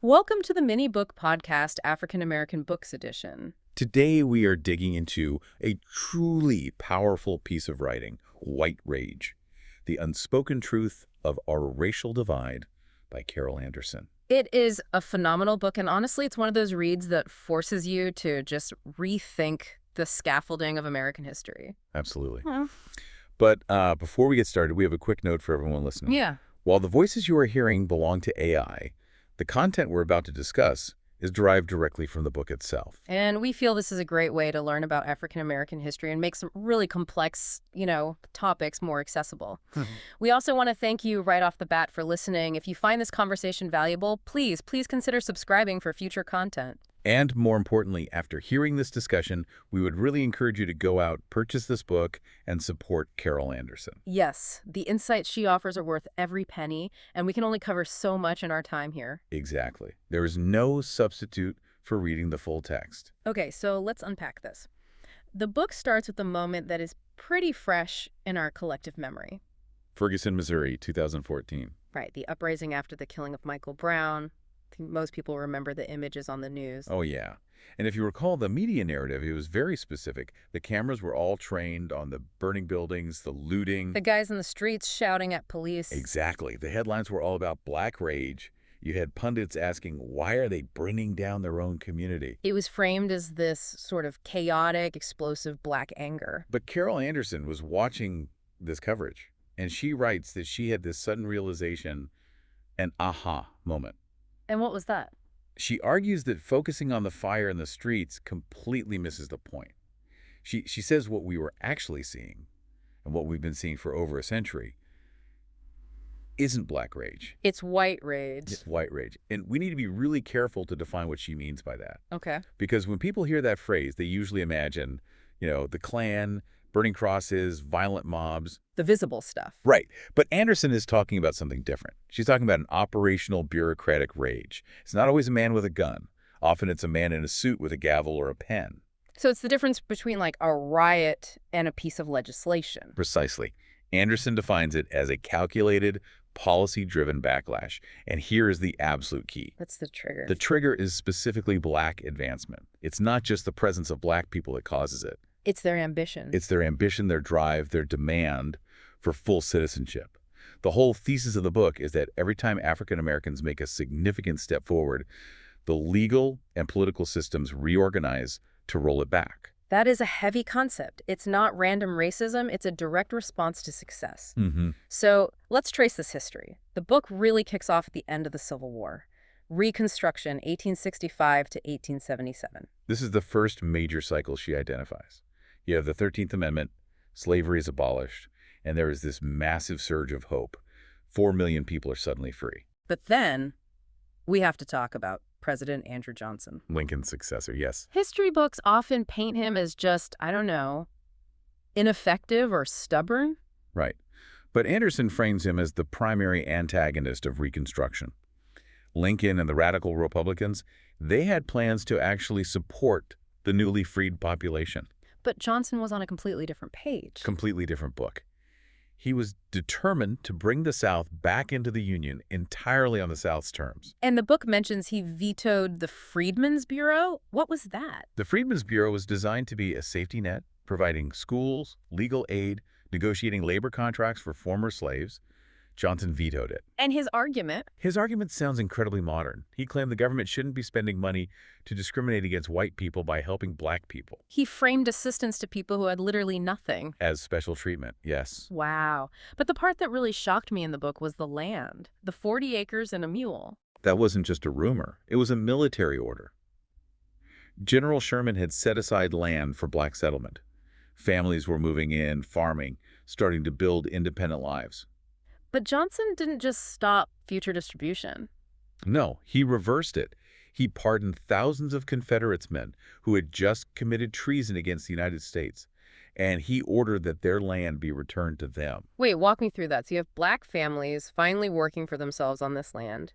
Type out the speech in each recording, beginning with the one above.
Welcome to the mini book podcast, African American Books Edition. Today we are digging into a truly powerful piece of writing, White Rage, The Unspoken Truth of Our Racial Divide by Carol Anderson. It is a phenomenal book, and honestly, it's one of those reads that forces you to just rethink the scaffolding of American history. Absolutely. Hmm. But before we get started, we have a quick note for everyone listening. Yeah. While the voices you are hearing belong to AI, the content we're about to discuss is derived directly from the book itself. And we feel this is a great way to learn about African American history and make some really complex, topics more accessible. We also want to thank you right off the bat for listening. If you find this conversation valuable, please consider subscribing for future content. And more importantly, after hearing this discussion, we would really encourage you to go out, purchase this book, and support Carol Anderson. Yes, the insights she offers are worth every penny, and we can only cover so much in our time here. Exactly. There is no substitute for reading the full text. Okay, so let's unpack this. The book starts with a moment that is pretty fresh in our collective memory. Ferguson, Missouri, 2014. Right, the uprising after the killing of Michael Brown. I think most people remember the images on the news. Oh, yeah. And if you recall the media narrative, it was very specific. The cameras were all trained on the burning buildings, the looting. The guys in the streets shouting at police. Exactly. The headlines were all about black rage. You had pundits asking, why are they burning down their own community? It was framed as this sort of chaotic, explosive black anger. But Carol Anderson was watching this coverage, and she writes that she had this sudden realization, an aha moment. And what was that? She argues that focusing on the fire in the streets completely misses the point. She says what we were actually seeing, and what we've been seeing for over a century, isn't black rage. It's white rage. It's white rage. And we need to be really careful to define what she means by that. Okay. Because when people hear that phrase, they usually imagine, the Klan, burning crosses, violent mobs. The visible stuff. Right. But Anderson is talking about something different. She's talking about an operational bureaucratic rage. It's not always a man with a gun. Often it's a man in a suit with a gavel or a pen. So it's the difference between like a riot and a piece of legislation. Precisely. Anderson defines it as a calculated, policy-driven backlash. And here is the absolute key. What's the trigger? The trigger is specifically black advancement. It's not just the presence of black people that causes it. It's their ambition. It's their ambition, their drive, their demand for full citizenship. The whole thesis of the book is that every time African Americans make a significant step forward, the legal and political systems reorganize to roll it back. That is a heavy concept. It's not random racism. It's a direct response to success. So let's trace this history. The book really kicks off at the end of the Civil War. Reconstruction, 1865 to 1877. This is the first major cycle she identifies. You have the 13th Amendment, slavery is abolished, and there is this massive surge of hope. 4 million people are suddenly free. But then we have to talk about President Andrew Johnson. Lincoln's successor, yes. History books often paint him as just, ineffective or stubborn. Right. But Anderson frames him as the primary antagonist of Reconstruction. Lincoln and the radical Republicans, they had plans to actually support the newly freed population. But Johnson was on a completely different page. Completely different book. He was determined to bring the South back into the Union entirely on the South's terms. And the book mentions he vetoed the Freedmen's Bureau. What was that? The Freedmen's Bureau was designed to be a safety net, providing schools, legal aid, negotiating labor contracts for former slaves. Johnson vetoed it. And his argument? His argument sounds incredibly modern. He claimed the government shouldn't be spending money to discriminate against white people by helping black people. He framed assistance to people who had literally nothing. As special treatment, yes. Wow. But the part that really shocked me in the book was the land. The 40 acres and a mule. That wasn't just a rumor. It was a military order. General Sherman had set aside land for black settlement. Families were moving in, farming, starting to build independent lives. But Johnson didn't just stop future distribution. No, he reversed it. He pardoned thousands of Confederates men who had just committed treason against the United States, and he ordered that their land be returned to them. Wait, walk me through that. So you have black families finally working for themselves on this land,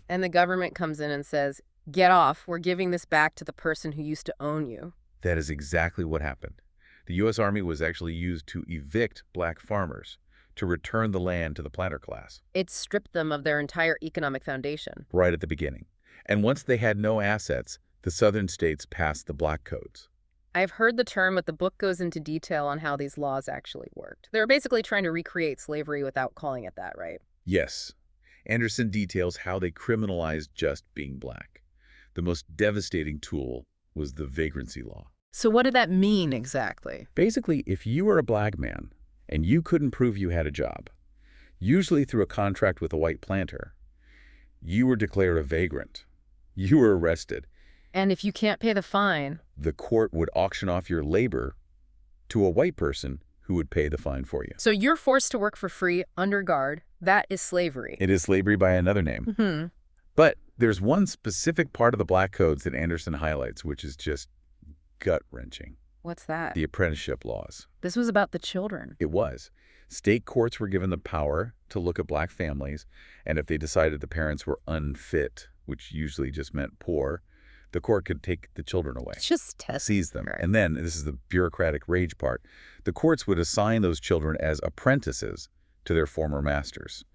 and the government comes in and says, get off, we're giving this back to the person who used to own you. That is exactly what happened. The U.S. Army was actually used to evict black farmers, to return the land to the planter class. It stripped them of their entire economic foundation. Right at the beginning. And once they had no assets, the southern states passed the Black Codes. I've heard the term, but the book goes into detail on how these laws actually worked. They were basically trying to recreate slavery without calling it that, right? Yes, Anderson details how they criminalized just being black. The most devastating tool was the vagrancy law. So what did that mean exactly? Basically, if you were a black man and you couldn't prove you had a job, usually through a contract with a white planter, you were declared a vagrant. You were arrested. And if you can't pay the fine? The court would auction off your labor to a white person who would pay the fine for you. So you're forced to work for free, under guard. That is slavery. It is slavery by another name. Mm-hmm. But there's one specific part of the Black Codes that Anderson highlights, which is just gut-wrenching. What's that? The apprenticeship laws. This was about the children. It was. State courts were given the power to look at black families, and if they decided the parents were unfit, which usually just meant poor, the court could take the children away. It's just test. Seize them. Right. And then, this is the bureaucratic rage part, the courts would assign those children as apprentices to their former masters.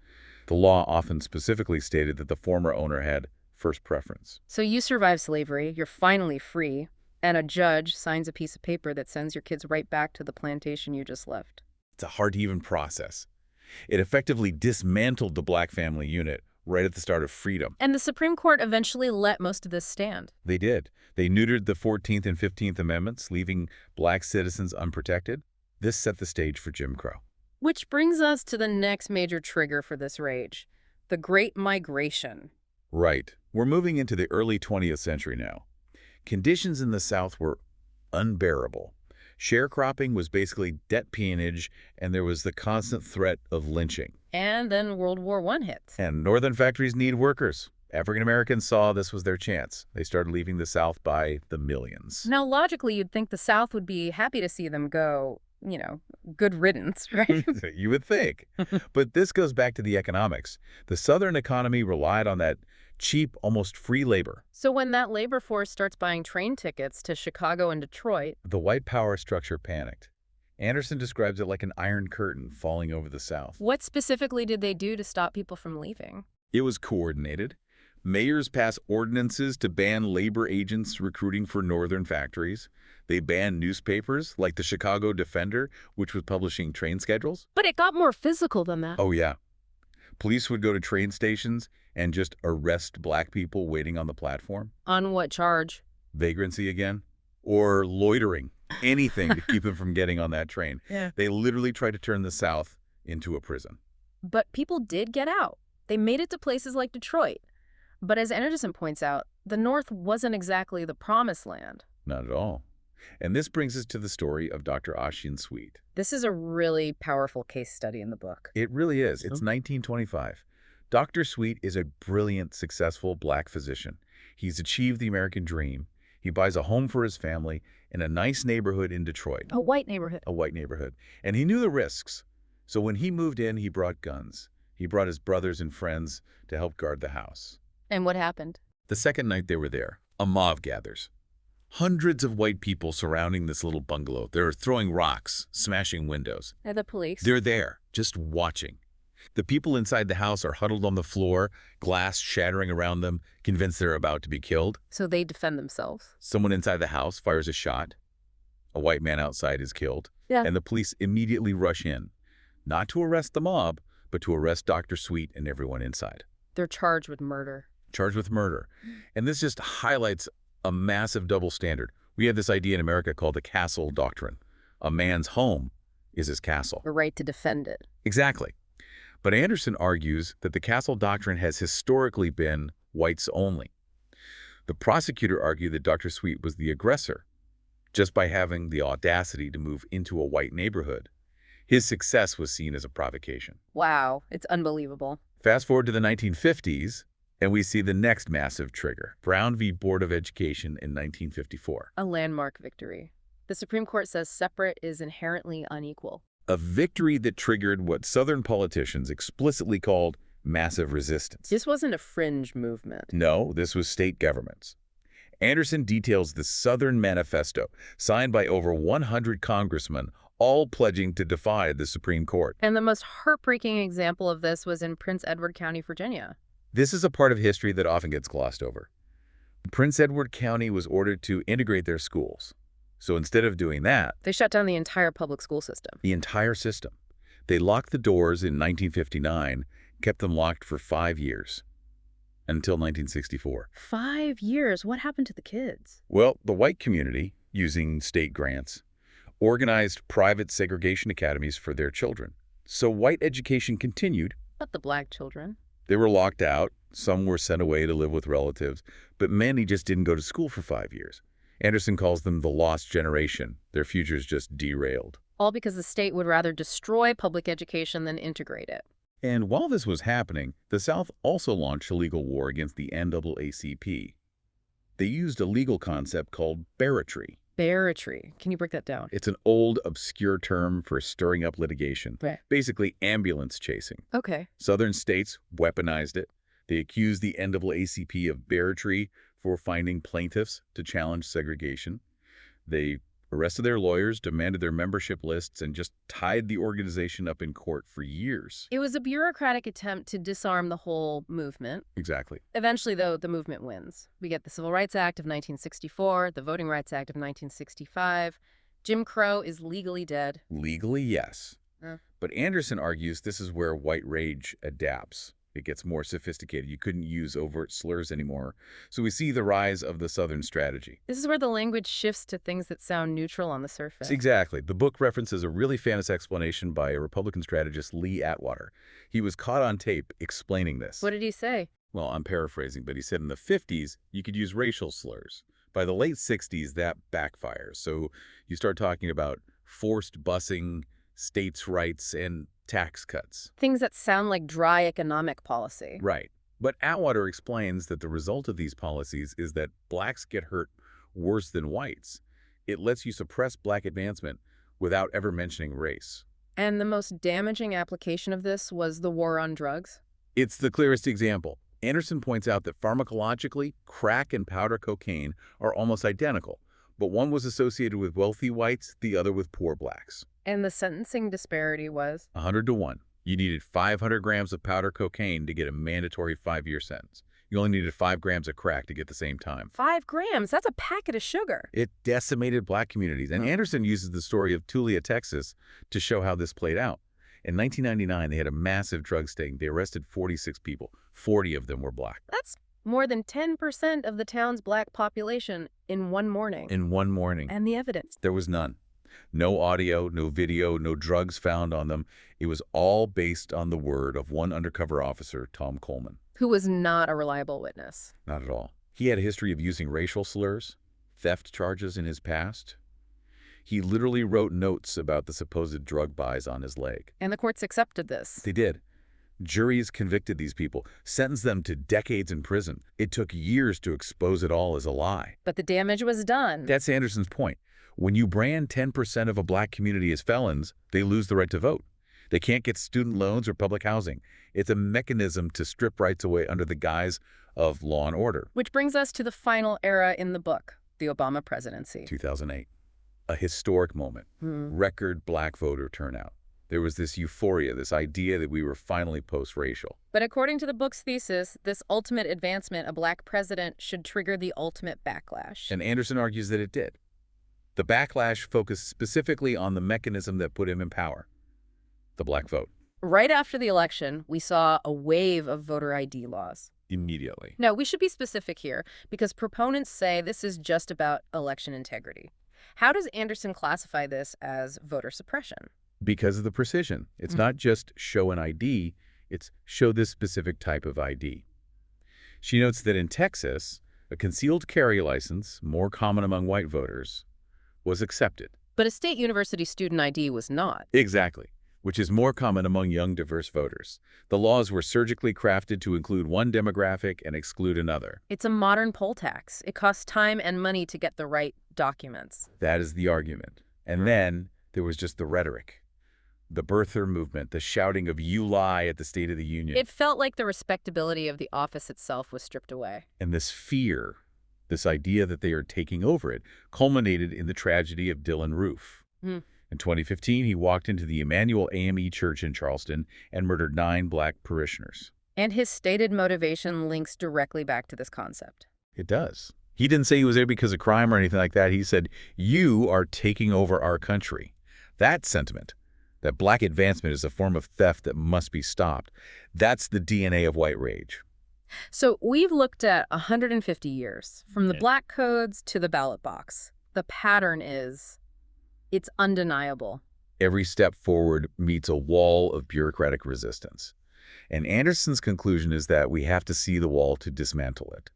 The law often specifically stated that the former owner had first preference. So you survive slavery, you're finally free, and a judge signs a piece of paper that sends your kids right back to the plantation you just left. It's a hard-to-even process. It effectively dismantled the black family unit right at the start of freedom. And the Supreme Court eventually let most of this stand. They did. They neutered the 14th and 15th Amendments, leaving black citizens unprotected. This set the stage for Jim Crow. Which brings us to the next major trigger for this rage, the Great Migration. Right. We're moving into the early 20th century now. Conditions in the South were unbearable. Sharecropping was basically debt peonage, and there was the constant threat of lynching. And then World War I hit. And northern factories need workers. African Americans saw this was their chance. They started leaving the South by the millions. Now, logically, you'd think the South would be happy to see them go, you know, good riddance, right? You would think. But this goes back to the economics. The Southern economy relied on that cheap, almost free labor. So when that labor force starts buying train tickets to Chicago and Detroit, The white power structure panicked. Anderson describes it like an iron curtain falling over the South. what specifically did they do to stop people from leaving? It was coordinated. Mayors passed ordinances to ban labor agents recruiting for northern factories. They banned newspapers like the Chicago Defender, which was publishing train schedules. But it got more physical than that. Oh, yeah. Police would go to train stations and just arrest black people waiting on the platform. On what charge? Vagrancy again. Or loitering. Anything to keep them from getting on that train. Yeah. They literally tried to turn the South into a prison. But people did get out. They made it to places like Detroit. But as Anderson points out, the North wasn't exactly the promised land. Not at all. And this brings us to the story of Dr. Ossian Sweet. This is a really powerful case study in the book. It really is. It's 1925. Dr. Sweet is a brilliant, successful black physician. He's achieved the American dream. He buys a home for his family in a nice neighborhood in Detroit. A white neighborhood. A white neighborhood. And he knew the risks. So when he moved in, he brought guns. He brought his brothers and friends to help guard the house. And what happened? The second night they were there, a mob gathers. Hundreds of white people surrounding this little bungalow. They're throwing rocks, smashing windows. And the police. They're there, just watching. The people inside the house are huddled on the floor, glass shattering around them, convinced they're about to be killed. So they defend themselves. Someone inside the house fires a shot. A white man outside is killed. Yeah. And the police immediately rush in, not to arrest the mob, but to arrest Dr. Sweet and everyone inside. They're charged with murder. Charged with murder. And this just highlights a massive double standard. We have this idea in America called the castle doctrine. A man's home is his castle. The right to defend it. Exactly. But Anderson argues that the castle doctrine has historically been whites only. The prosecutor argued that Dr. Sweet was the aggressor, just by having the audacity to move into a white neighborhood. His success was seen as a provocation. Wow, it's unbelievable. Fast forward to the 1950s, and we see the next massive trigger, Brown v. Board of Education in 1954. A landmark victory. The Supreme Court says separate is inherently unequal. A victory that triggered what Southern politicians explicitly called massive resistance. This wasn't a fringe movement. No, this was state governments. Anderson details the Southern Manifesto, signed by over 100 congressmen, all pledging to defy the Supreme Court. And the most heartbreaking example of this was in Prince Edward County, Virginia. This is a part of history that often gets glossed over. Prince Edward County was ordered to integrate their schools. So instead of doing that, They shut down the entire public school system. the entire system, they locked the doors in 1959, kept them locked for 5 years, until 1964. 5 years? What happened to the kids? Well, the white community, using state grants, organized private segregation academies for their children. So white education continued. But the black children? They were locked out. Some were sent away to live with relatives, but many just didn't go to school for 5 years. Anderson calls them the lost generation. Their futures just derailed. All because the state would rather destroy public education than integrate it. And while this was happening, the South also launched a legal war against the NAACP. They used a legal concept called barratry. Barratry. Can you break that down? It's an old, obscure term for stirring up litigation. Right. Basically, ambulance chasing. Okay. Southern states weaponized it. They accused the NAACP of barratry for finding plaintiffs to challenge segregation. They arrested their lawyers, demanded their membership lists, and just tied the organization up in court for years. It was a bureaucratic attempt to disarm the whole movement. Exactly. Eventually, though, the movement wins. We get the Civil Rights Act of 1964, the Voting Rights Act of 1965. Jim Crow is legally dead. Legally, yes. Uh. But Anderson argues this is where white rage adapts. It gets more sophisticated. You couldn't use overt slurs anymore. So we see the rise of the Southern strategy. This is where the language shifts to things that sound neutral on the surface. Exactly. The book references a really famous explanation by a Republican strategist, Lee Atwater. He was caught on tape explaining this. What did he say? Well, I'm paraphrasing, but he said in the 50s, you could use racial slurs. By the late 60s, that backfires. So you start talking about forced busing, states' rights, and tax cuts. Things that sound like dry economic policy. Right. But Atwater explains that the result of these policies is that blacks get hurt worse than whites. It lets you suppress black advancement without ever mentioning race. And the most damaging application of this was the war on drugs? It's the clearest example. Anderson points out that pharmacologically, crack and powder cocaine are almost identical, but one was associated with wealthy whites, the other with poor blacks. And the sentencing disparity was? 100 to 1. You needed 500 grams of powder cocaine to get a mandatory 5-year sentence. You only needed 5 grams of crack to get the same time. 5 grams? That's a packet of sugar. It decimated black communities, and Anderson uses the story of Tulia, Texas, to show how this played out. In 1999, they had a massive drug sting. They arrested 46 people. 40 of them were black. That's more than 10% of the town's black population in one morning. In one morning. And the evidence? There was none. No audio, no video, no drugs found on them. It was all based on the word of one undercover officer, Tom Coleman. Who was not a reliable witness. Not at all. He had a history of using racial slurs, theft charges in his past. He literally wrote notes about the supposed drug buys on his leg. And the courts accepted this. They did. Juries convicted these people, sentenced them to decades in prison. It took years to expose it all as a lie. But the damage was done. That's Anderson's point. When you brand 10% of a black community as felons, they lose the right to vote. They can't get student loans or public housing. It's a mechanism to strip rights away under the guise of law and order. Which brings us to the final era in the book, the Obama presidency. 2008. A historic moment. Record black voter turnout. There was this euphoria, this idea that we were finally post-racial. But according to the book's thesis, this ultimate advancement, a black president, should trigger the ultimate backlash. And Anderson argues that it did. The backlash focused specifically on the mechanism that put him in power, the black vote. Right after the election, we saw a wave of voter ID laws. Immediately. Now, we should be specific here, because proponents say this is just about election integrity. How does Anderson classify this as voter suppression? Because of the precision. It's not just show an ID, it's show this specific type of ID. She notes that in Texas, a concealed carry license, more common among white voters, was accepted. But a state university student ID was not. Exactly, which is more common among young, diverse voters. The laws were surgically crafted to include one demographic and exclude another. It's a modern poll tax. It costs time and money to get the right documents. That is the argument. And then there was just the rhetoric. The birther movement, the shouting of "you lie" at the State of the Union. It felt like the respectability of the office itself was stripped away. And this fear, this idea that they are taking over it, culminated in the tragedy of Dylan Roof. In 2015, he walked into the Emmanuel AME Church in Charleston and murdered 9 black parishioners. And his stated motivation links directly back to this concept. It does. He didn't say he was there because of crime or anything like that. He said, you are taking over our country. That sentiment, that black advancement is a form of theft that must be stopped, that's the DNA of white rage. So we've looked at 150 years, from the black codes to the ballot box. The pattern is, it's undeniable. Every step forward meets a wall of bureaucratic resistance. And Anderson's conclusion is that we have to see the wall to dismantle it.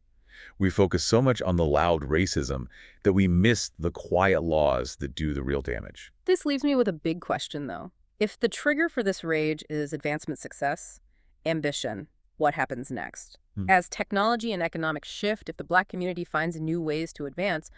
We focus so much on the loud racism that we miss the quiet laws that do the real damage. This leaves me with a big question, though. If the trigger for this rage is advancement success, ambition, what happens next? As technology and economics shift, if the black community finds new ways to advance,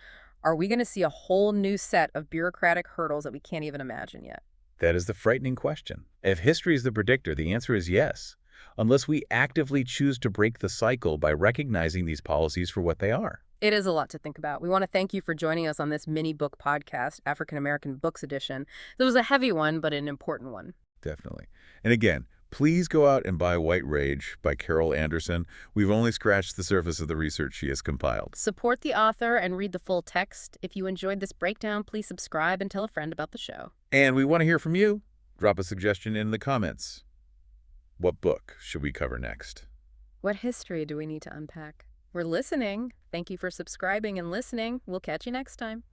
are we going to see a whole new set of bureaucratic hurdles that we can't even imagine yet? That is the frightening question. If history is the predictor, the answer is yes, unless we actively choose to break the cycle by recognizing these policies for what they are. It is a lot to think about. We want to thank you for joining us on this mini book podcast, African American Books Edition. This was a heavy one, but an important one. Definitely. And again, please go out and buy White Rage by Carol Anderson. We've only scratched the surface of the research she has compiled. Support the author and read the full text. If you enjoyed this breakdown, please subscribe and tell a friend about the show. And we want to hear from you. Drop a suggestion in the comments. What book should we cover next? What history do we need to unpack? We're listening. Thank you for subscribing and listening. We'll catch you next time.